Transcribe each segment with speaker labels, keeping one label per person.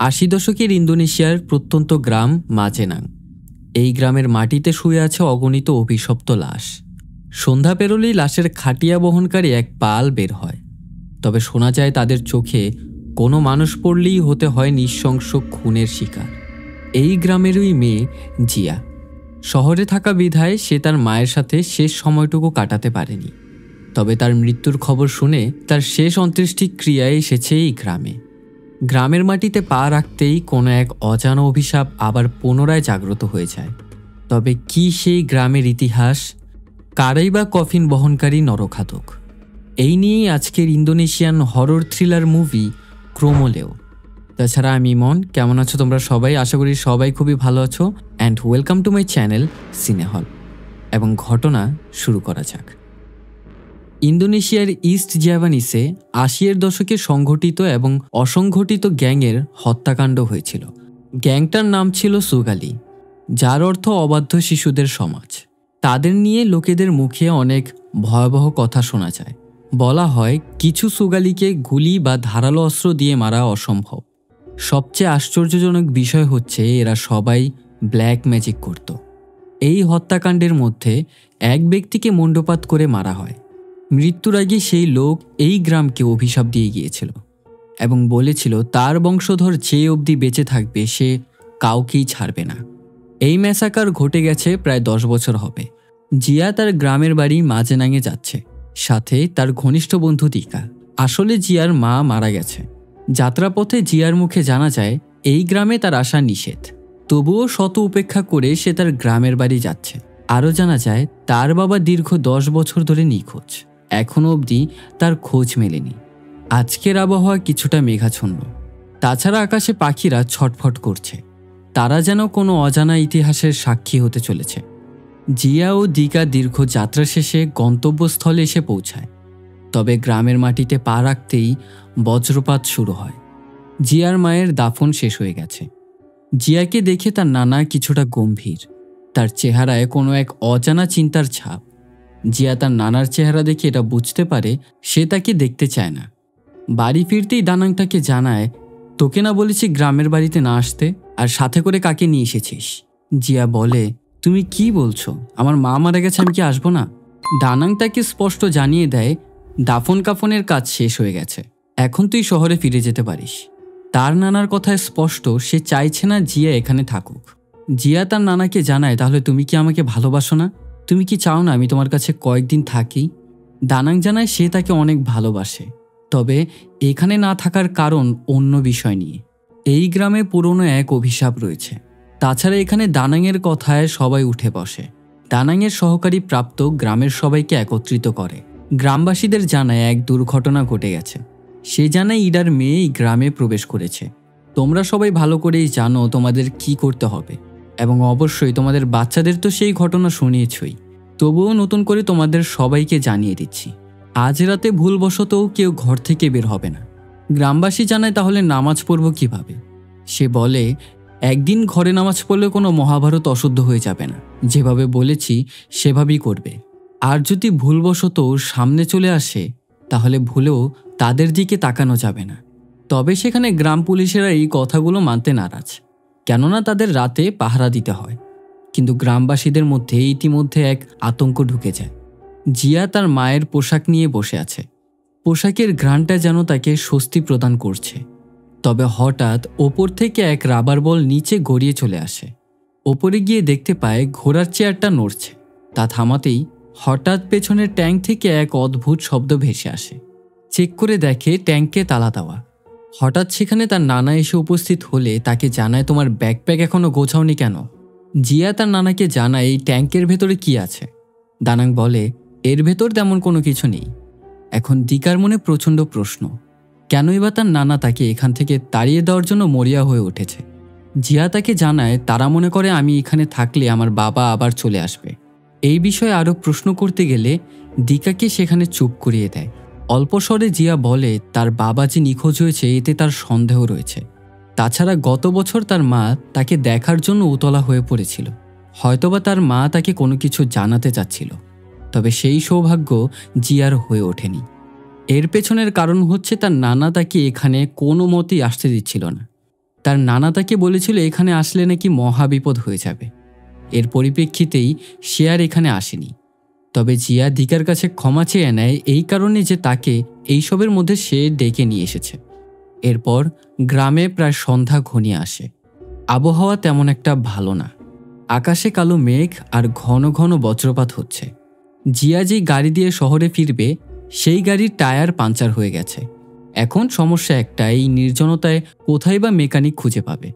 Speaker 1: ৮০ দশকের ইন্দোনেশিয়ার প্রত্যন্ত গ্রাম মাজেনাং। এই গ্রামের মাটিতে শুয়ে আছে অগণিত অভিশপ্ত লাশ। সন্ধ্যা পেরোলেই লাশের খাটিয়া বহনকারী এক পাল বের হয়। তবে শোনা যায় তাদের চোখে কোনো মানুষ পড়লেই হতে হয় নৃশংস খুনের শিকার। এই গ্রামেরই মেয়ে জিয়া। শহরে থাকা বিধায় সে তার মায়ের সাথে শেষ সময়টুকু কাটাতে পারেনি। তবে তার মৃত্যুর খবর শুনে তার শেষ অন্ত্যেষ্টিক্রিয়ায় এসেছে এই গ্রামে। গ্রামের মাটিতে পা রাখতেই কোনো এক অজানা অভিশাপ আবার পুনরায় জাগ্রত হয়ে যায়। তবে কি সেই গ্রামের ইতিহাস? কারাই বা কফিন বহনকারী নরঘাতক? এই নিয়েই আজকের ইন্দোনেশিয়ান হরর থ্রিলার মুভি ক্রোমোলেও। তাছাড়া আমি ইমন। কেমন আছো তোমরা সবাই? আশা করি সবাই খুবই ভালো আছো। And welcome to my channel সিনেহল। এবং ঘটনা শুরু করা যাক। ইন্দোনেশিয়ার ইস্ট জাভানিসে ৮০-এর দশকে সংগঠিত এবং অসংগঠিত গ্যাংয়ের হত্যাকাণ্ড হয়েছিল। গ্যাংটার নাম ছিল সুগালি, যার অর্থ অবাধ্য শিশুদের সমাজ। তাদের নিয়ে লোকেদের মুখে অনেক ভয়াবহ কথা শোনা যায়। বলা হয় কিছু সুগালিকে গুলি বা ধারালো অস্ত্র দিয়ে মারা অসম্ভব। সবচেয়ে আশ্চর্যজনক বিষয় হচ্ছে এরা সবাই ব্ল্যাক ম্যাজিক করত। এই হত্যাকাণ্ডের মধ্যে এক ব্যক্তিকে মুণ্ডপাত করে মারা হয়। মৃত্যুর আগে সেই লোক এই গ্রামকে অভিশাপ দিয়ে গিয়েছিল এবং বলেছিল তার বংশধর যে অবধি বেঁচে থাকবে সে কাউকেই ছাড়বে না। এই ম্যাসাকার ঘটে গেছে প্রায় 10 বছর হবে। জিয়া তার গ্রামের বাড়ি মাজেনাঙে যাচ্ছে, সাথে তার ঘনিষ্ঠ বন্ধু দিকা। আসলে জিয়ার মা মারা গেছে। যাত্রাপথে জিয়ার মুখে জানা যায় এই গ্রামে তার আসা নিষেধ। তবুও শত উপেক্ষা করে সে তার গ্রামের বাড়ি যাচ্ছে। আরও জানা যায় তার বাবা দীর্ঘ 10 বছর ধরে নিখোঁজ। এখনও অবধি তার খোঁজ মেলেনি। আজকের আবহাওয়া কিছুটা মেঘাচ্ছন্ন। তাছাড়া আকাশে পাখিরা ছটফট করছে। তারা যেন কোনো অজানা ইতিহাসের সাক্ষী হতে চলেছে। জিয়া ও দিকা দীর্ঘ যাত্রা শেষে গন্তব্যস্থলে এসে পৌঁছায়। তবে গ্রামের মাটিতে পা রাখতেই বজ্রপাত শুরু হয়। জিয়ার মায়ের দাফন শেষ হয়ে গেছে। জিয়াকে দেখে তার নানা কিছুটা গম্ভীর। তার চেহারায় কোনো এক অজানা চিন্তার ছাপ। জিয়া তার নানার চেহারা দেখে এটা বুঝতে পারে সে তাকে দেখতে চায় না। বাড়ি ফিরতেই দানাংটাকে জানায়, তোকে না বলেছি গ্রামের বাড়িতে না আসতে, আর সাথে করে কাকে নিয়ে এসেছিস? জিয়া বলে, তুমি কি বলছো? আমার মা মারা গেছে, আমি কি আসবো না? দানাং তাকে স্পষ্ট জানিয়ে দেয় দাফন কাফনের কাজ শেষ হয়ে গেছে, এখন তুই শহরে ফিরে যেতে পারিস। তার নানার কথায় স্পষ্ট সে চাইছে না জিয়া এখানে থাকুক। জিয়া তার নানাকে জানায়, তাহলে তুমি কি আমাকে ভালোবাসো না? তুমি কি চাও না আমি তোমার কাছে কয়েকদিন থাকি? দানাং জানায় সে তাকে অনেক ভালোবাসে, তবে এখানে না থাকার কারণ অন্য বিষয় নিয়ে। এই গ্রামে পুরনো এক অভিশাপ রয়েছে। তাছাড়া এখানে দানাংয়ের কথায় সবাই উঠে বসে। দানাংয়ের সহকারী প্রাপ্ত গ্রামের সবাইকে একত্রিত করে। গ্রামবাসীদের জানায় এক দুর্ঘটনা ঘটে গেছে। সে জানায় ইডার মেয়ে এই গ্রামে প্রবেশ করেছে। তোমরা সবাই ভালো করেই জানো তোমাদের কি করতে হবে, এবং অবশ্যই তোমাদের বাচ্চাদের তো সেই ঘটনা শুনিয়েছই। তবুও নতুন করে তোমাদের সবাইকে জানিয়ে দিচ্ছি, আজ রাতে ভুলবশতও কেউ ঘর থেকে বের হবে না। গ্রামবাসী জানায়, তাহলে নামাজ পড়ব কিভাবে? সে বলে, একদিন ঘরে নামাজ পড়লে কোনো মহাভারত অশুদ্ধ হয়ে যাবে না। যেভাবে বলেছি সেভাবেই করবে। আর যদি ভুলবশত সামনে চলে আসে তাহলে ভুলেও তাদের দিকে তাকানো যাবে না। তবে সেখানে গ্রাম পুলিশেরা এই কথাগুলো মানতে নারাজ, কেননা তাদের রাতে পাহারা দিতে হয়। কিন্তু গ্রামবাসীদের মধ্যে ইতিমধ্যে এক আতঙ্ক ঢুকে যায়। জিয়া তার মায়ের পোশাক নিয়ে বসে আছে। পোশাকের ঘ্রাণটা যেন তাকে স্বস্তি প্রদান করছে। তবে হঠাৎ ওপর থেকে এক রাবার বল নিচে গড়িয়ে চলে আসে। ওপরে গিয়ে দেখতে পায় ঘোড়ার চেয়ারটা নড়ছে। তা থামাতেই হঠাৎ পেছনের ট্যাঙ্ক থেকে এক অদ্ভুত শব্দ ভেসে আসে। চেক করে দেখে ট্যাঙ্কে তালা দেওয়া। হঠাৎ সেখানে তার নানা এসে উপস্থিত হলে তাকে জানায়, তোমার ব্যাকপ্যাক এখনো গোছাওনি কেন? জিয়া তার নানাকে জানায় এই ট্যাঙ্কের ভেতরে কি আছে। দানাং বলে, এর ভেতর তেমন কোনো কিছু নেই। এখন দিকার মনে প্রচণ্ড প্রশ্ন, কেনই বা তার নানা তাকে এখান থেকে তাড়িয়ে দেওয়ার জন্য মরিয়া হয়ে উঠেছে। জিয়া তাকে জানায়, তারা মনে করে আমি এখানে থাকলে আমার বাবা আবার চলে আসবে। এই বিষয়ে আরও প্রশ্ন করতে গেলে দিকাকে সেখানে চুপ করিয়ে দেয়। অল্প স্বরে জিয়া বলে, তার বাবা যে নিখোঁজ হয়েছে এতে তার সন্দেহ রয়েছে। তাছাড়া গত বছর তার মা তাকে দেখার জন্য উতলা হয়ে পড়েছিল। হয়তোবা তার মা তাকে কোনো কিছু জানাতে চাচ্ছিল, তবে সেই সৌভাগ্য জিয়ার হয়ে ওঠেনি। এর পেছনের কারণ হচ্ছে তার নানা তাকে এখানে কোনো মতেই আসতে দিচ্ছিল না। তার নানা তাকে বলেছিল এখানে আসলে নাকি মহাবিপদ হয়ে যাবে। এর পরিপ্রেক্ষিতেই সে আর এখানে আসেনি। তবে জিয়া দিকার কাছে ক্ষমা চেয়ে নেয় এই কারণে যে তাকে এইসবের মধ্যে সে ডেকে নিয়ে এসেছে। এরপর গ্রামে প্রায় সন্ধ্যা ঘনিয়ে আসে। আবহাওয়া তেমন একটা ভালো না। আকাশে কালো মেঘ আর ঘন ঘন বজ্রপাত হচ্ছে। জিয়া যেই গাড়ি দিয়ে শহরে ফিরবে সেই গাড়ির টায়ার পাঞ্চার হয়ে গেছে। এখন সমস্যা একটা, এই নির্জনতায় কোথায় বা মেকানিক খুঁজে পাবে।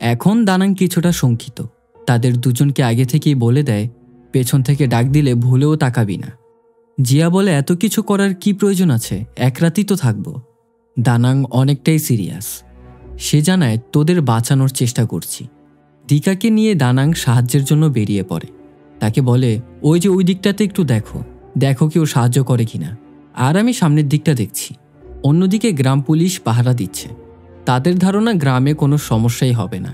Speaker 1: এখন দানাং কিছুটা শঙ্কিত। তাদের দুজনকে আগে থেকেই বলে দেয় পেছন থেকে ডাক দিলে ভুলেও তাকাবি না। জিয়া বলে এত কিছু করার কি প্রয়োজন আছে, এক রাতই তো থাকবো। দানাং অনেকটাই সিরিয়াস। সে জানায় তোদের বাঁচানোর চেষ্টা করছি। দিকাকে নিয়ে দানাং সাহায্যের জন্য বেরিয়ে পড়ে। তাকে বলে ওই যে ওই দিকটাতে একটু দেখো দেখো কেউ সাহায্য করে কিনা, আর আমি সামনের দিকটা দেখছি। অন্যদিকে গ্রাম পুলিশ পাহারা দিচ্ছে। তাদের ধারণা গ্রামে কোনো সমস্যাই হবে না।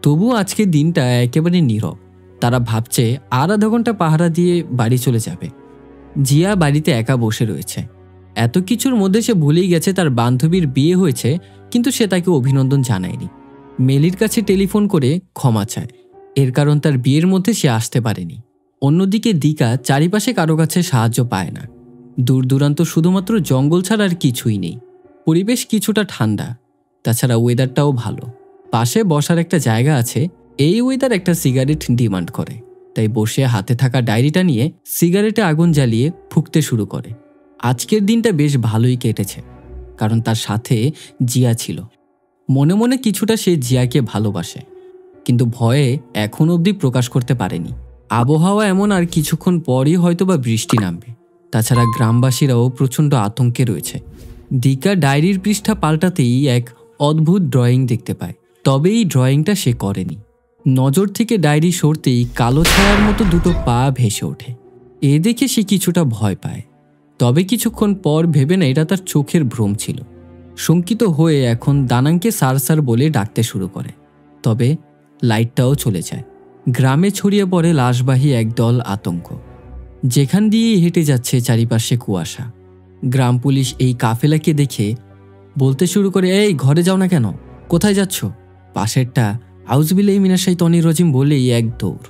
Speaker 1: তবু আজকের দিনটা একেবারে নীরব। তারা ভাবছে আর আধা ঘন্টা পাহারা দিয়ে বাড়ি চলে যাবে। জিয়া বাড়িতে একা বসে রয়েছে। এত কিছুর মধ্যে সে ভুলেই গেছে তার বান্ধবীর বিয়ে হয়েছে, কিন্তু সে তাকে অভিনন্দন জানায়নি। মেলির কাছে টেলিফোন করে ক্ষমা চায়, এর কারণ তার বিয়ের মধ্যে সে আসতে পারেনি। অন্যদিকে দিকা চারিপাশে কারো কাছে সাহায্য পায় না। দূর দূরান্ত শুধুমাত্র জঙ্গল ছাড়া আর কিছুই নেই। পরিবেশ কিছুটা ঠান্ডা, তাছাড়া ওয়েদারটাও ভালো। পাশে বসার একটা জায়গা আছে। এই ওয়েদার একটা সিগারেট ডিমান্ড করে, তাই বসে হাতে থাকা ডায়েরিটা নিয়ে সিগারেটে আগুন জ্বালিয়ে ফুঁকতে শুরু করে। আজকের দিনটা বেশ ভালোই কেটেছে, কারণ তার সাথে জিয়া ছিল। মনে মনে কিছুটা সে জিয়াকে ভালোবাসে, কিন্তু ভয়ে এখন অবধি প্রকাশ করতে পারেনি। আবহাওয়া এমন, আর কিছুক্ষণ পরই হয়তোবা বৃষ্টি নামবে। তাছাড়া গ্রামবাসীরাও প্রচণ্ড আতঙ্কে রয়েছে। দিকা ডায়েরির পৃষ্ঠা পাল্টাতেই এক অদ্ভুত ড্রয়িং দেখতে পায়, তবে এই ড্রয়িংটা সে করেনি। নজর থেকে ডায়েরি সরতেই কালো ছায়ার মতো দুটো পা ভেসে ওঠে। এ দেখে সে কিছুটা ভয় পায়, তবে কিছুক্ষণ পর ভেবে না এটা তার চোখের ভ্রম ছিল। শঙ্কিত হয়ে এখন দানাংকে স্যার স্যার বলে ডাকতে শুরু করে। তবে লাইটটাও চলে যায়। গ্রামে ছড়িয়ে পড়ে লাশবাহী একদল আতঙ্ক। যেখান দিয়ে হেঁটে যাচ্ছে চারিপাশে কুয়াশা। গ্রাম পুলিশ এই কাফেলাকে দেখে বলতে শুরু করে, এই ঘরে যাও না কেন, কোথায় যাচ্ছ? পাশেরটা আউজবিল্লাহি মিনাশ শাইতানির রাজিম বলেই এক দৌড়।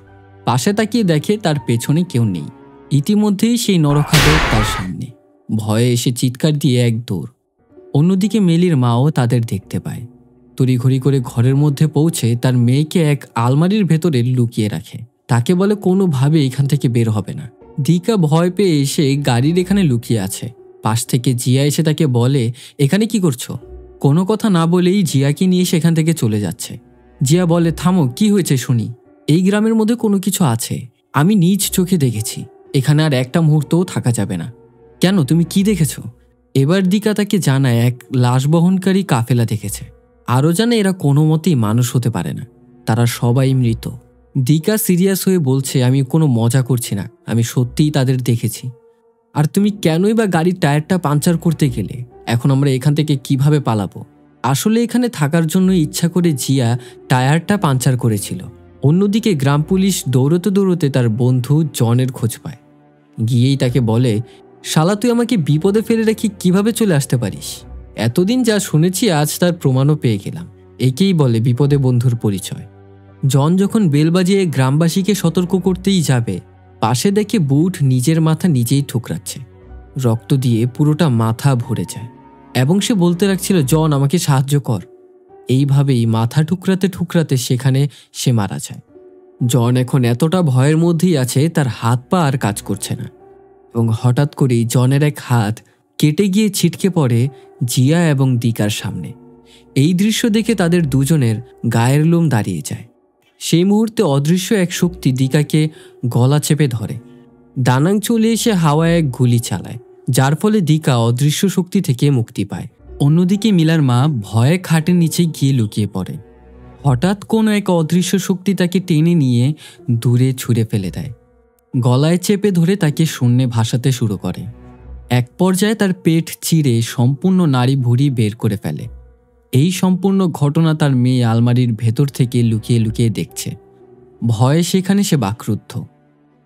Speaker 1: পাশে তাকিয়ে দেখে তার পেছনে কেউ নেই। ইতিমধ্যেই সেই নরখাদক তার সামনে। ভয়ে এসে চিৎকার দিয়ে এক দৌড়। অন্যদিকে মেলির মাও তাদের দেখতে পায়। তড়িঘড়ি করে ঘরের মধ্যে পৌঁছে তার মেয়েকে এক আলমারির ভেতরে লুকিয়ে রাখে। তাকে বলে কোনোভাবে এখান থেকে বের হবে না। দিকা ভয় পেয়ে এসে গাড়ির এখানে লুকিয়ে আছে। পাশ থেকে জিয়া এসে তাকে বলে, এখানে কি করছো? কোনো কথা না বলেই জিয়াকে নিয়ে সেখান থেকে চলে যাচ্ছে। জিয়া বলে, থামো, কি হয়েছে শুনি। এই গ্রামের মধ্যে কোনো কিছু আছে, আমি নিজ চোখে দেখেছি। এখানে আর একটা মুহূর্তও থাকা যাবে না। কেন, তুমি কি দেখেছো? এবার দিকা তাকে জানায় এক লাশ বহনকারী কাফেলা দেখেছে। আরও জানে এরা কোনো মতেই মানুষ হতে পারে না, তারা সবাই মৃত। দিকা সিরিয়াস হয়ে বলছে, আমি কোনো মজা করছি না, আমি সত্যিই তাদের দেখেছি। আর তুমি কেনই বা গাড়ির টায়ারটা পাঞ্চার করতে গেলে? এখন আমরা এখান থেকে কিভাবে পালাবো? আসলে এখানে থাকার জন্য ইচ্ছা করে জিয়া টায়ারটা পাঞ্চার করেছিল। অন্যদিকে গ্রাম পুলিশ দৌড়তে দৌড়তে তার বন্ধু জনের খোঁজ পায়। গিয়েই তাকে বলে, শালা তুই আমাকে বিপদে ফেলে রেখে কিভাবে চলে আসতে পারিস? এতদিন যা শুনেছি আজ তার প্রমাণও পেয়ে গেলাম। একেই বলে বিপদে বন্ধুর পরিচয়। জন যখন বেল বাজিয়ে গ্রামবাসীকে সতর্ক করতেই যাবে, পাশে দেখে বুট নিজের মাথা নিজেই ঠুকরাচ্ছে। রক্ত দিয়ে পুরোটা মাথা ভরে যায় এবং সে বলতে লাগছিল, জন আমাকে সাহায্য কর। এইভাবেই মাথা ঠুকরাতে ঠুকরাতে সেখানে সে মারা যায়। জন এখন এতটা ভয়ের মধ্যেই আছে তার হাত পা আর কাজ করছে না। এবং হঠাৎ করেই জনের এক হাত কেটে গিয়ে ছিটকে পড়ে জিয়া এবং দিকার সামনে। এই দৃশ্য দেখে তাদের দুজনের গায়ের লোম দাঁড়িয়ে যায়। সেই মুহূর্তে অদৃশ্য এক শক্তি দিকাকে গলা চেপে ধরে। দানাং চলে এসে হাওয়ায় এক গুলি চালায়, যার ফলে দিকা অদৃশ্য শক্তি থেকে মুক্তি পায়। অন্যদিকে মিলার মা ভয়ে খাটের নিচে গিয়ে লুকিয়ে পড়ে। হঠাৎ কোনো এক অদৃশ্য শক্তি তাকে টেনে নিয়ে দূরে ছুঁড়ে ফেলে দেয়। গলায় চেপে ধরে তাকে শূন্যে ভাসাতে শুরু করে। এক পর্যায়ে তার পেট চিরে সম্পূর্ণ নাড়ি ভুঁড়ি বের করে ফেলে। এই সম্পূর্ণ ঘটনা তার মেয়ে আলমারির ভেতর থেকে লুকিয়ে লুকিয়ে দেখছে। ভয়ে সেখানে সে বাকরুদ্ধ।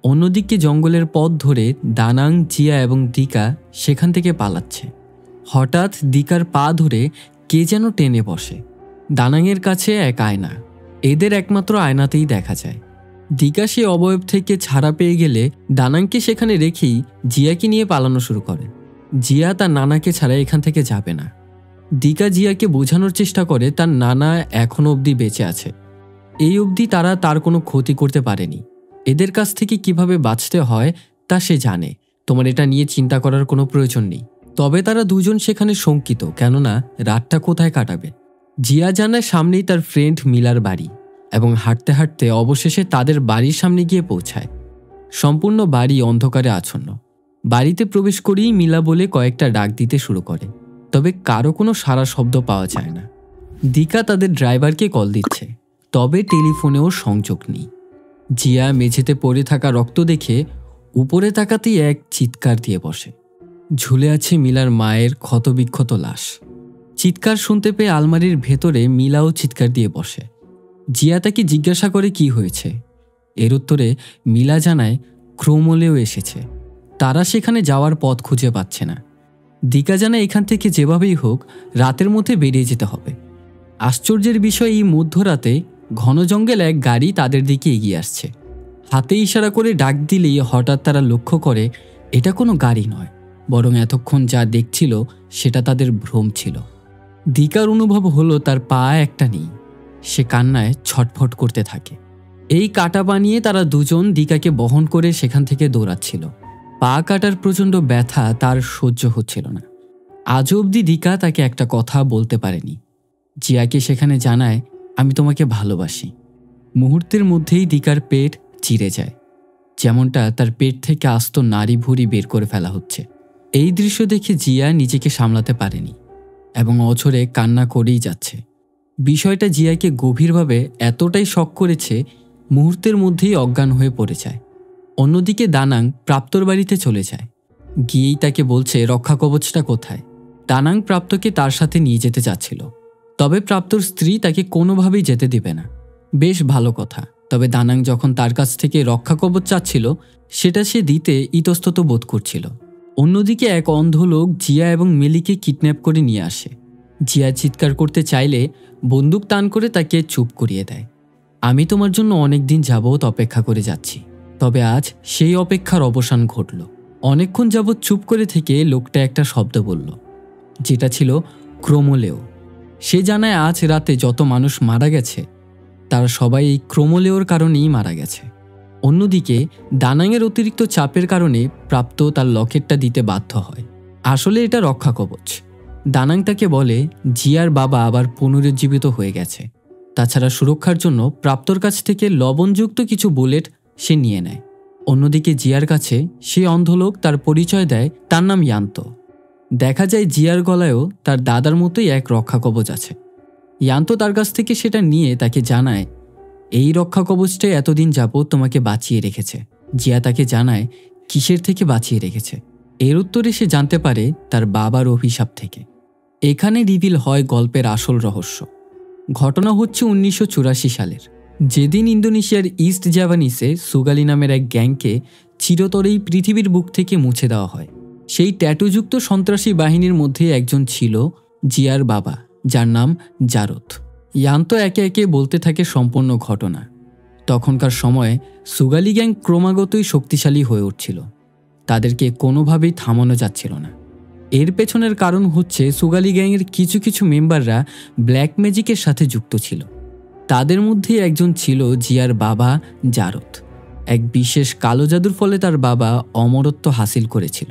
Speaker 1: অন্যদিকে জঙ্গলের পথ ধরে দানাং, জিয়া এবং দিকা সেখান থেকে পালাচ্ছে। হঠাৎ দিকার পা ধরে কে যেন টেনে বসে। দানাংয়ের কাছে এক আয়না, এদের একমাত্র আয়নাতেই দেখা যায়। দিকা সে অবয়ব থেকে ছাড়া পেয়ে গেলে দানাংকে সেখানে রেখেই জিয়াকে নিয়ে পালানো শুরু করে। জিয়া তার নানাকে ছাড়া এখান থেকে যাবে না। দিকা জিয়াকে বোঝানোর চেষ্টা করে তার নানা এখনো অবধি বেঁচে আছে, এই অবধি তারা তার কোনো ক্ষতি করতে পারেনি। এদের কাছ থেকে কিভাবে বাঁচতে হয় তা সে জানে, তোমার এটা নিয়ে চিন্তা করার কোনো প্রয়োজন নেই। তবে তারা দুজন সেখানে শঙ্কিত, কেননা রাতটা কোথায় কাটাবে। জিয়া জানায় সামনেই তার ফ্রেন্ড মিলার বাড়ি, এবং হাঁটতে হাঁটতে অবশেষে তাদের বাড়ির সামনে গিয়ে পৌঁছায়। সম্পূর্ণ বাড়ি অন্ধকারে আচ্ছন্ন। বাড়িতে প্রবেশ করেই মিলা বলে কয়েকটা ডাক দিতে শুরু করে, তবে কারো কোনো সাড়া শব্দ পাওয়া যায় না। দিকা তাদের ড্রাইভারকে কল দিচ্ছে, তবে টেলিফোনেও সংযোগ নেই। জিয়া মেঝেতে পড়ে থাকা রক্ত দেখে উপরে তাকাতেই এক চিৎকার দিয়ে বসে। ঝুলে আছে মিলার মায়ের ক্ষতবিক্ষত লাশ। চিৎকার শুনতে পেয়ে আলমারির ভেতরে মিলাও চিৎকার দিয়ে বসে। জিয়া তাকে জিজ্ঞাসা করে কি হয়েছে। এর উত্তরে মিলা জানায় ক্রোমলেও এসেছে, তারা সেখানে যাওয়ার পথ খুঁজে পাচ্ছে না। দিকা জানায় এখান থেকে যেভাবেই হোক রাতের মধ্যে বেরিয়ে যেতে হবে। আশ্চর্যের বিষয়, এই মধ্যরাতে ঘন জঙ্গলে এক গাড়ি তাদের দিকে এগিয়ে আসছে। হাতে ইশারা করে ডাক দিলেই হঠাৎ তারা লক্ষ্য করে এটা কোনো গাড়ি নয়, বরং এতক্ষণ যা দেখছিল সেটা তাদের ভ্রম ছিল। দিকার অনুভব হলো তার পা একটা নেই। সে কান্নায় ছটফট করতে থাকে। এই কাটা বানিয়ে তারা দুজন দিকাকে বহন করে সেখান থেকে দৌড়াচ্ছিল। পা কাটার প্রচণ্ড ব্যথা তার সহ্য হচ্ছিল না। আজও অবধি দিকা তাকে একটা কথা বলতে পারেনি। জিয়াকে সেখানে জানায়, আমি তোমাকে ভালোবাসি। মুহূর্তের মধ্যেই দিকার পেট চিরে যায়, যেমনটা তার পেট থেকে আস্ত নাড়ি ভুঁড়ি বের করে ফেলা হচ্ছে। এই দৃশ্য দেখে জিয়া নিজেকে সামলাতে পারেনি এবং অঝরে কান্না করেই যাচ্ছে। বিষয়টা জিয়াকে গভীরভাবে এতটাই শক করেছে, মুহূর্তের মধ্যেই অজ্ঞান হয়ে পড়ে যায়। অন্যদিকে দানাং প্রাপ্তর বাড়িতে চলে যায়। গিয়েই তাকে বলছে রক্ষা কবচটা কোথায়। দানাং প্রাপ্তকে তার সাথে নিয়ে যেতে চাচ্ছিল, তবে প্রাপ্তর স্ত্রী তাকে কোনোভাবেই যেতে দেবে না। বেশ ভালো কথা, তবে দানাং যখন তার কাছ থেকে রক্ষা কবচ চাচ্ছিল সেটা সে দিতে ইতস্তত বোধ করছিল। অন্যদিকে এক অন্ধ লোক জিয়া এবং মিলিকে কিডন্যাপ করে নিয়ে আসে। জিয়া চিৎকার করতে চাইলে বন্দুক টান করে তাকে চুপ করিয়ে দেয়। আমি তোমার জন্য অনেক দিন যাবৎ অপেক্ষা করে যাচ্ছি, তবে আজ সেই অপেক্ষার অবসান ঘটল। অনেকক্ষণ যাবৎ চুপ করে থেকে লোকটা একটা শব্দ বলল, যেটা ছিল ক্রোমলেও। সে জানায় আজ রাতে যত মানুষ মারা গেছে তারা সবাই এই ক্রোমলেওর কারণেই মারা গেছে। অন্যদিকে দানাংয়ের অতিরিক্ত চাপের কারণে প্রাপ্ত তার লকেটটা দিতে বাধ্য হয়। আসলে এটা রক্ষা কবচ। দানাং তাকে বলে জিয়ার বাবা আবার পুনরুজ্জীবিত হয়ে গেছে। তাছাড়া সুরক্ষার জন্য প্রাপ্তর কাছ থেকে লবণযুক্ত কিছু বুলেট সে নিয়ে নেয়। অন্যদিকে জিয়ার কাছে সেই অন্ধলোক তার পরিচয় দেয়, তার নাম ইয়ান্ত। দেখা যায় জিয়ার গলায়ও তার দাদার মতোই এক রক্ষা কবচ আছে। ইয়ান্ত তার কাছ থেকে সেটা নিয়ে তাকে জানায় এই রক্ষা কবচটাই এতদিন যাবৎ তোমাকে বাঁচিয়ে রেখেছে। জিয়া তাকে জানায় কিসের থেকে বাঁচিয়ে রেখেছে। এর উত্তরে সে জানতে পারে তার বাবার অভিশাপ থেকে। এখানে রিভিল হয় গল্পের আসল রহস্য। ঘটনা হচ্ছে 1984 সালের, যেদিন ইন্দোনেশিয়ার ইস্ট জাভানিসে সুগালি নামের এক গ্যাংকে চিরতরেই পৃথিবীর বুক থেকে মুছে দেওয়া হয়। সেই ট্যাটুযুক্ত সন্ত্রাসী বাহিনীর মধ্যে একজন ছিল জিয়ার বাবা, যার নাম জারত। ইয়ান্ত একে একে বলতে থাকে সম্পূর্ণ ঘটনা। তখনকার সময়ে সুগালি গ্যাং ক্রমাগতই শক্তিশালী হয়ে উঠছিল, তাদেরকে কোনোভাবেই থামানো যাচ্ছিল না। এর পেছনের কারণ হচ্ছে সুগালি গ্যাংয়ের কিছু কিছু মেম্বাররা ব্ল্যাক ম্যাজিকের সাথে যুক্ত ছিল। তাদের মধ্যে একজন ছিল জিয়ার বাবা জারত। এক বিশেষ কালো জাদুর ফলে তার বাবা অমরত্ব হাসিল করেছিল।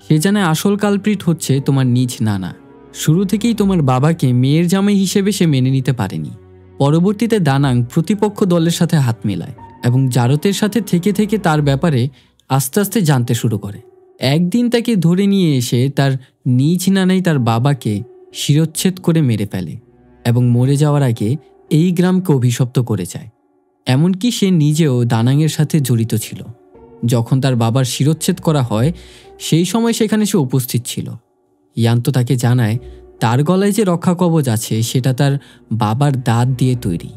Speaker 1: সে জানে আসল কালপ্রিট হচ্ছে তোমার নিজ নানা। শুরু থেকেই তোমার বাবাকে মেয়ের জামাই হিসেবে সে মেনে নিতে পারেনি। পরবর্তীতে দানাং প্রতিপক্ষ দলের সাথে হাত মেলায় এবং জারতের সাথে থেকে থেকে তার ব্যাপারে আস্তে আস্তে জানতে শুরু করে। একদিন তাকে ধরে নিয়ে এসে তার নিজ নানাই তার বাবাকে শিরচ্ছেদ করে মেরে ফেলে এবং মরে যাওয়ার আগে এই গ্রামকে অভিশপ্ত করে যায়। এমনকি সে নিজেও দানাংয়ের সাথে জড়িত ছিল। যখন তার বাবার শিরচ্ছেদ করা হয় সেই সময় সেখানে সে উপস্থিত ছিল। ইয়ান্ত তাকে জানায় তার গলায় যে রক্ষা কবচ আছে সেটা তার বাবার দাঁত দিয়ে তৈরি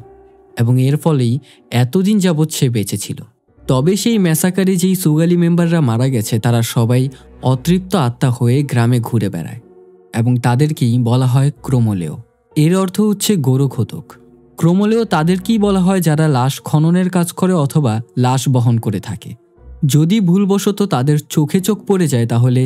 Speaker 1: এবং এর ফলেই এতদিন যাবৎ সে বেঁচে ছিল। তবে সেই ম্যাসাকারে যেই সুগালি মেম্বাররা মারা গেছে তারা সবাই অতৃপ্ত আত্মা হয়ে গ্রামে ঘুরে বেড়ায় এবং তাদেরকেই বলা হয় ক্রোমলেও। এর অর্থ হচ্ছে গোরুঘোতক। ক্রোমলেও তাদেরকেই বলা হয় যারা লাশ খননের কাজ করে অথবা লাশ বহন করে থাকে। যদি ভুলবশত তাদের চোখে চোখ পড়ে যায় তাহলে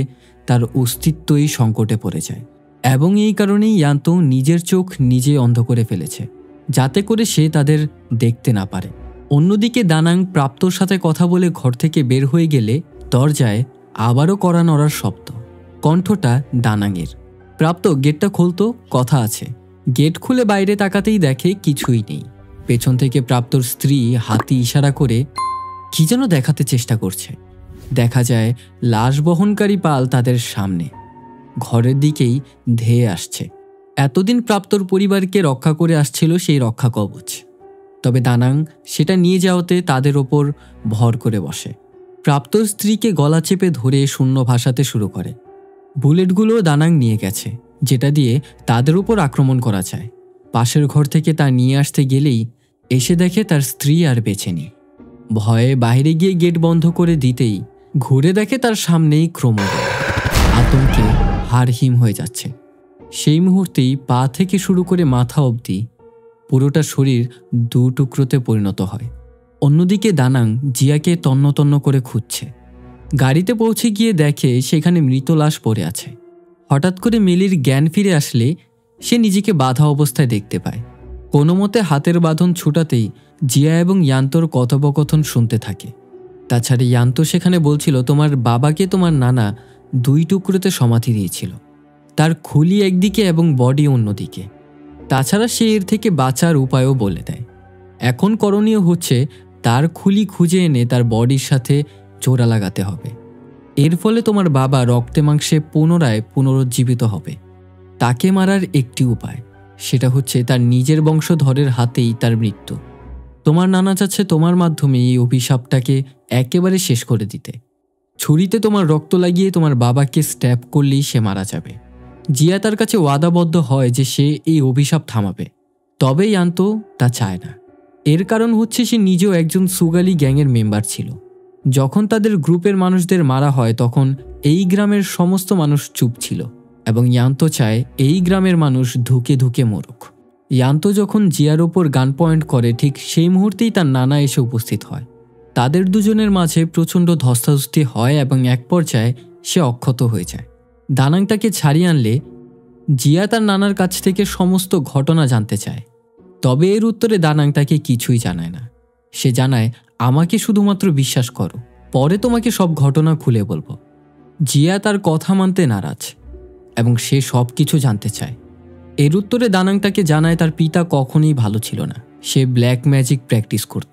Speaker 1: তার অস্তিত্বই সংকটে পড়ে যায়, এবং এই কারণেই ইয়ান্তো নিজের চোখ নিজেই অন্ধ করে ফেলেছে, যাতে করে সে তাদের দেখতে না পারে। অন্যদিকে দানাং প্রাপ্তর সাথে কথা বলে ঘর থেকে বের হয়ে গেলে দরজায় আবারও কড়া নড়ার শব্দ। কণ্ঠটা দানাংয়ের। প্রাপ্ত, গেটটা খুলতো, কথা আছে। গেট খুলে বাইরে তাকাতেই দেখে কিছুই নেই। পেছন থেকে প্রাপ্তর স্ত্রী হাতি ইশারা করে কি যেন দেখাতে চেষ্টা করছে। দেখা যায় লাশ বহনকারী পাল তাদের সামনে ঘরের দিকেই ধেয়ে আসছে। এতদিন প্রাপ্তর পরিবারকে রক্ষা করে আসছিল সেই রক্ষা কবচ, তবে দানাং সেটা নিয়ে যাওয়াতে তাদের ওপর ভর করে বসে। প্রাপ্তর স্ত্রীকে গলা চেপে ধরে শূন্য ভাসাতে শুরু করে। বুলেটগুলো দানাং নিয়ে গেছে, যেটা দিয়ে তাদের উপর আক্রমণ করা যায়। পাশের ঘর থেকে তা নিয়ে আসতে গেলেই এসে দেখে তার স্ত্রী আর বেঁচে নেই। ভয়ে বাইরে গিয়ে গেট বন্ধ করে দিতেই ঘুরে দেখে তার সামনেই ক্রোমল। আতঙ্কে হাড়হিম হয়ে যাচ্ছে। সেই মুহূর্তেই পা থেকে শুরু করে মাথা অবধি পুরোটা শরীর দু টুকরোতে পরিণত হয়। অন্যদিকে দানাং জিয়াকে তন্ন তন্ন করে খুঁজছে। গাড়িতে পৌঁছে গিয়ে দেখে সেখানে মৃত লাশ পড়ে আছে। হঠাৎ করে মিলির জ্ঞান ফিরে আসলে সে নিজেকে বাঁধা অবস্থায় দেখতে পায়। কোনো মতে হাতের বাঁধন ছুটাতেই জিয়া এবং ইয়ান্তোর কথোপকথন শুনতে থাকে। তাছাড়া ইয়ান্ত সেখানে বলছিল তোমার বাবাকে তোমার নানা দুই টুকরোতে সমাধি দিয়েছিল, তার খুলি একদিকে এবং বডি অন্যদিকে। তাছাড়া সে এর থেকে বাঁচার উপায়ও বলে দেয়। এখন করণীয় হচ্ছে তার খুলি খুঁজে এনে তার বডির সাথে জোড়া লাগাতে হবে। এর ফলে তোমার বাবা রক্তে মাংসে পুনরায় পুনরুজ্জীবিত হবে। তাকে মারার একটি উপায়, সেটা হচ্ছে তার নিজের বংশধরের হাতেই তার মৃত্যু। তোমার নানা চাচ্ছে তোমার মাধ্যমে এই অভিশাপটাকে একেবারে শেষ করে দিতে। ছুরিতে তোমার রক্ত লাগিয়ে তোমার বাবাকে স্ট্যাব করলেই সে মারা যাবে। জিয়া তার কাছে ওয়াদাবদ্ধ হয় যে সে এই অভিশাপ থামাবে, তবে ইয়ান্ত তা চায় না। এর কারণ হচ্ছে সে নিজেও একজন সুগালি গ্যাংয়ের মেম্বার ছিল। যখন তাদের গ্রুপের মানুষদের মারা হয় তখন এই গ্রামের সমস্ত মানুষ চুপ ছিল, এবং ইয়ান্ত চায় এই গ্রামের মানুষ ধুকে ধুকে মরুক। ইয়ান্ত যখন জিয়ার ওপর গান পয়েন্ট করে ঠিক সেই মুহূর্তেই তার নানা এসে উপস্থিত হয়। তাদের দুজনের মাঝে প্রচণ্ড ধস্তাধস্তি হয় এবং এক পর্যায়ে সে অক্ষত হয়ে যায়। দানাং তাকে ছাড়িয়ে আনলে জিয়া তার নানার কাছ থেকে সমস্ত ঘটনা জানতে চায়, তবে এর উত্তরে দানাং তাকে কিছুই জানায় না। সে জানায় আমাকে শুধুমাত্র বিশ্বাস করো, পরে তোমাকে সব ঘটনা খুলে বলবো। জিয়া তার কথা মানতে নারাজ এবং সে সব কিছু জানতে চায়। এর উত্তরে দানাং তাকে জানায় তার পিতা কখনোই ভালো ছিল না, সে ব্ল্যাক ম্যাজিক প্র্যাকটিস করত।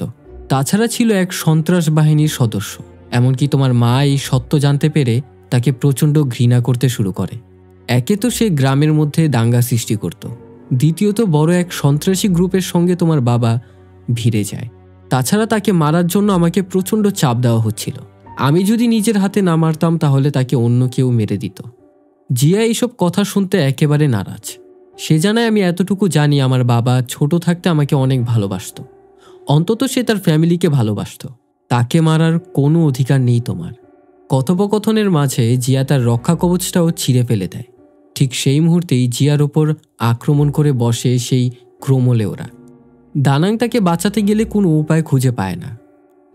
Speaker 1: তাছাড়া ছিল এক সন্ত্রাস বাহিনীর সদস্য। এমনকি তোমার মা এই সত্য জানতে পেরে তাকে প্রচণ্ড ঘৃণা করতে শুরু করে। একে তো সে গ্রামের মধ্যে দাঙ্গা সৃষ্টি করত, দ্বিতীয়ত বড় এক সন্ত্রাসী গ্রুপের সঙ্গে তোমার বাবা ভিড়ে যায়। তাছাড়া তাকে মারার জন্য আমাকে প্রচণ্ড চাপ দেওয়া হচ্ছিল। আমি যদি নিজের হাতে না মারতাম তাহলে তাকে অন্য কেউ মেরে দিত। জিয়া এইসব কথা শুনতে একেবারে নারাজ। সে জানায় আমি এতটুকু জানি আমার বাবা ছোট থাকতে আমাকে অনেক ভালোবাসত, অন্তত সে তার ফ্যামিলিকে ভালোবাসত। তাকে মারার কোনো অধিকার নেই তোমার। কথোপকথনের মাঝে জিয়া তার রক্ষা কবচটাও ছিঁড়ে ফেলে দেয়। ঠিক সেই মুহূর্তেই জিয়ার ওপর আক্রমণ করে বসে সেই ক্রোমলেওরা। দানাং তাকে বাঁচাতে গেলে কোনো উপায় খুঁজে পায় না,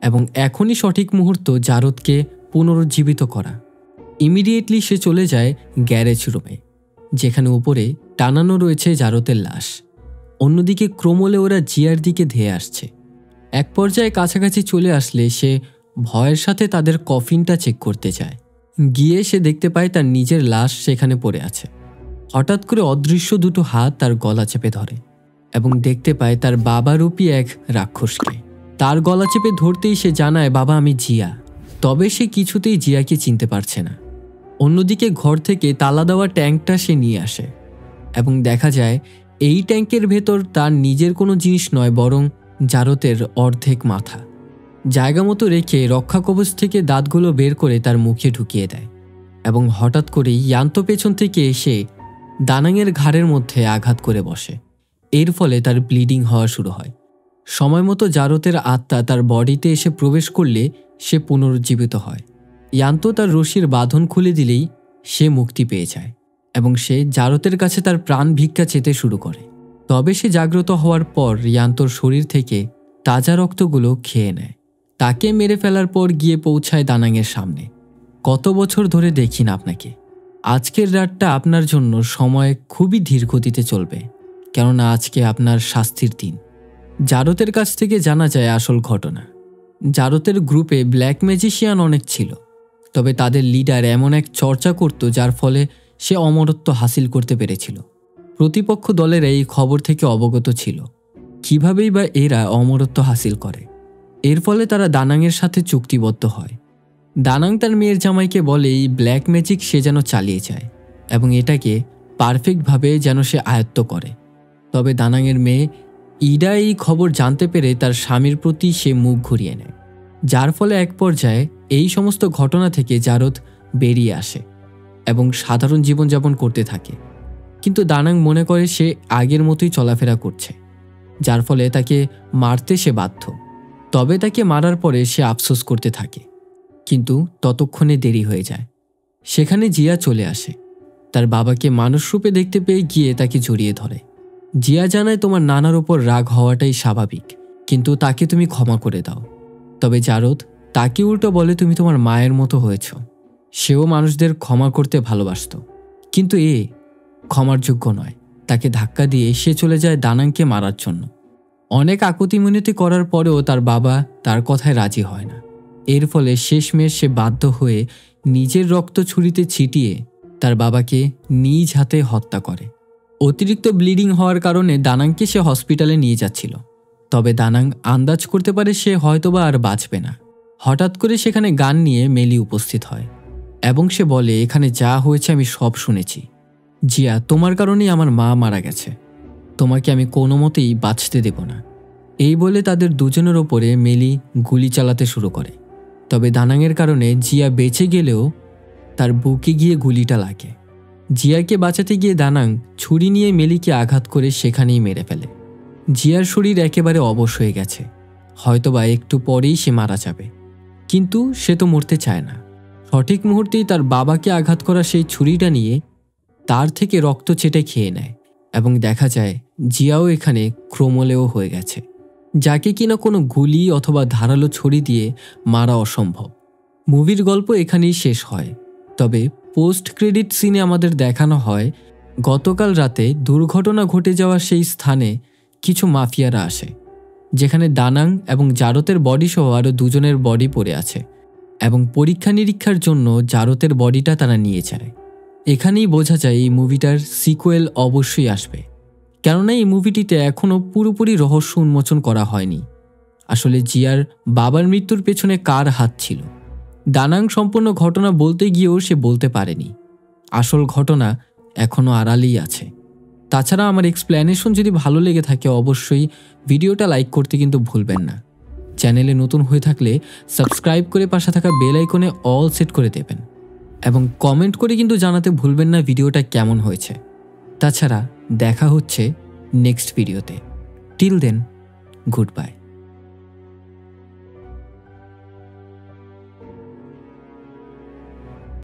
Speaker 1: এবং এখনই সঠিক মুহূর্ত জারদকে পুনরুজ্জীবিত করা। ইমিডিয়েটলি সে চলে যায় গ্যারেজ রুমে, যেখানে উপরে টানানো রয়েছে জারদের লাশ। অন্যদিকে ক্রোমলেওরা জিয়ার দিকে ধেয়ে আসছে। এক পর্যায়ে কাছাকাছি চলে আসলে সে ভয়ের সাথে তাদের কফিনটা চেক করতে যায়। গিয়ে সে দেখতে পায় তার নিজের লাশ সেখানে পড়ে আছে। হঠাৎ করে অদৃশ্য দুটো হাত তার গলা চেপে ধরে এবং দেখতে পায় তার বাবারূপী এক রাক্ষসকে। তার গলা চেপে ধরতেই সে জানায় বাবা আমি জিয়া, তবে সে কিছুতেই জিয়াকে চিনতে পারছে না। অন্যদিকে ঘর থেকে তালা দেওয়া ট্যাঙ্কটা সে নিয়ে আসে এবং দেখা যায় এই ট্যাঙ্কের ভেতর তার নিজের কোনো জিনিস নয়, বরং জারতের অর্ধেক মাথা। জায়গা মতো রেখে রক্ষা কবচ থেকে দাঁতগুলো বের করে তার মুখে ঢুকিয়ে দেয়, এবং হঠাৎ করেই ইয়ান্ত পেছন থেকে এসে দানাংয়ের ঘাড়ের মধ্যে আঘাত করে বসে। এর ফলে তার ব্লিডিং হওয়া শুরু হয়। সময় মতো জারতের আত্মা তার বডিতে এসে প্রবেশ করলে সে পুনরুজ্জীবিত হয়। ইয়ান্ত তার রশির বাঁধন খুলে দিলেই সে মুক্তি পেয়ে যায় এবং সে জারতের কাছে তার প্রাণ ভিক্ষা চেতে শুরু করে। তবে সে জাগ্রত হওয়ার পর রিয়ান্তর শরীর থেকে তাজা রক্তগুলো খেয়ে নেয়। তাকে মেরে ফেলার পর গিয়ে পৌঁছায় দানাংয়ের সামনে। কত বছর ধরে দেখি না আপনাকে। আজকের রাতটা আপনার জন্য সময় খুবই ধীর গতিতে চলবে, কেননা আজকে আপনার শাস্তির দিন। জারতের কাছ থেকে জানা যায় আসল ঘটনা। জারতের গ্রুপে ব্ল্যাক ম্যাজিশিয়ান অনেক ছিল, তবে তাদের লিডার এমন এক চর্চা করত যার ফলে সে অমরত্ব হাসিল করতে পেরেছিল। প্রতিপক্ষ দলের এই খবর থেকে অবগত ছিল। কিভাবেই বা এরা অমরত্ব হাসিল করে। এর ফলে তারা দানাংয়ের সাথে চুক্তিবদ্ধ হয়। দানাং তার মেয়ের জামাইকে বলে এই ব্ল্যাক ম্যাজিক সে যেন চালিয়ে যায় এবং এটাকে পারফেক্টভাবে যেন সে আয়ত্ত করে। তবে দানাংয়ের মেয়ে ইডা এই খবর জানতে পেরে তার স্বামীর প্রতি সে মুখ ঘুরিয়ে নেয়, যার ফলে এক পর্যায়ে এই সমস্ত ঘটনা থেকে জারত বেরিয়ে আসে এবং সাধারণ জীবনযাপন করতে থাকে। কিন্তু দানাং মনে করে সে আগের মতোই চলাফেরা করছে, যার ফলে তাকে মারতে সে বাধ্য। তবে তাকে মারার পরে সে আফসোস করতে থাকে, কিন্তু ততক্ষণে দেরি হয়ে যায়। সেখানে জিয়া চলে আসে। তার বাবাকে মানুষরূপে দেখতে পেয়ে গিয়ে তাকে জড়িয়ে ধরে। জিয়া জানায় তোমার নানার ওপর রাগ হওয়াটাই স্বাভাবিক, কিন্তু তাকে তুমি ক্ষমা করে দাও। তবে জারদ তাকে উল্টো বলে তুমি তোমার মায়ের মতো হয়েছ। সেও মানুষদের ক্ষমা করতে ভালোবাসত, কিন্তু এ ক্ষমার যোগ্য নয়। তাকে ধাক্কা দিয়ে সে চলে যায় দানাংকে মারার জন্য। অনেক আকুতি মিনতি করার পরেও তার বাবা তার কথায় রাজি হয় না। এর ফলে শেষমেশ সে বাধ্য হয়ে নিজের রক্ত ছুরিতে ছিটিয়ে তার বাবাকে নিজ হাতে হত্যা করে। অতিরিক্ত ব্লিডিং হওয়ার কারণে দানাংকে সে হসপিটালে নিয়ে যাচ্ছিল। তবে দানাং আন্দাজ করতে পারে সে হয়তোবা আর বাঁচবে না। হঠাৎ করে সেখানে গান নিয়ে মেলি উপস্থিত হয় এবং সে বলে এখানে যা হয়েছে আমি সব শুনেছি। জিয়া, তোমার কারণেই আমার মা মারা গেছে। তোমাকে আমি কোনো মতেই বাঁচতে দেব না। এই বলে তাদের দুজনের ওপরে মেলি গুলি চালাতে শুরু করে। তবে দানাংয়ের কারণে জিয়া বেঁচে গেলেও তার বুকে গিয়ে গুলিটা লাগে। জিয়াকে বাঁচাতে গিয়ে দানাং ছুরি নিয়ে মেলিকে আঘাত করে সেখানেই মেরে ফেলে। জিয়ার শরীর একেবারে অবশ হয়ে গেছে, হয়তোবা একটু পরেই সে মারা যাবে, কিন্তু সে তো মরতে চায় না। সঠিক মুহূর্তেই তার বাবাকে আঘাত করা সেই ছুরিটা নিয়ে তার থেকে রক্ত চেটে খেয়ে নেয় এবং দেখা যায় জিয়াও এখানে ক্রোমলেও হয়ে গেছে, যাকে কিনা কোনো গুলি অথবা ধারালো ছুরি দিয়ে মারা অসম্ভব। মুভির গল্প এখানেই শেষ হয়। তবে পোস্ট ক্রেডিট সিনে আমাদের দেখানো হয় গতকাল রাতে দুর্ঘটনা ঘটে যাওয়া সেই স্থানে কিছু মাফিয়ারা আসে, যেখানে দানাং এবং জারতের বডি সহ আরও দুজনের বডি পড়ে আছে এবং পরীক্ষা নিরীক্ষার জন্য জারতের বডিটা তারা নিয়ে যায়। এখানেই বোঝা যায় এই মুভিটার সিকুয়েল অবশ্যই আসবে, কেননা এই মুভিটিতে এখনও পুরোপুরি রহস্য উন্মোচন করা হয়নি। আসলে জিয়ার বাবার মৃত্যুর পেছনে কার হাত ছিল। দানাং সম্পূর্ণ ঘটনা বলতে গিয়েও সে বলতে পারেনি। আসল ঘটনা এখনও আড়ালেই আছে। তাছাড়া আমার এক্সপ্লেনেশন যদি ভালো লেগে থাকে অবশ্যই ভিডিওটা লাইক করতে কিন্তু ভুলবেন না। চ্যানেলে নতুন হয়ে থাকলে সাবস্ক্রাইব করে পাশে থাকা বেল আইকনে অল সেট করে দেবেন এবং কমেন্ট করে কিন্তু জানাতে ভুলবেন না ভিডিওটা কেমন হয়েছে। তাছাড়া দেখা হচ্ছে নেক্সট ভিডিওতে। Till then, good by.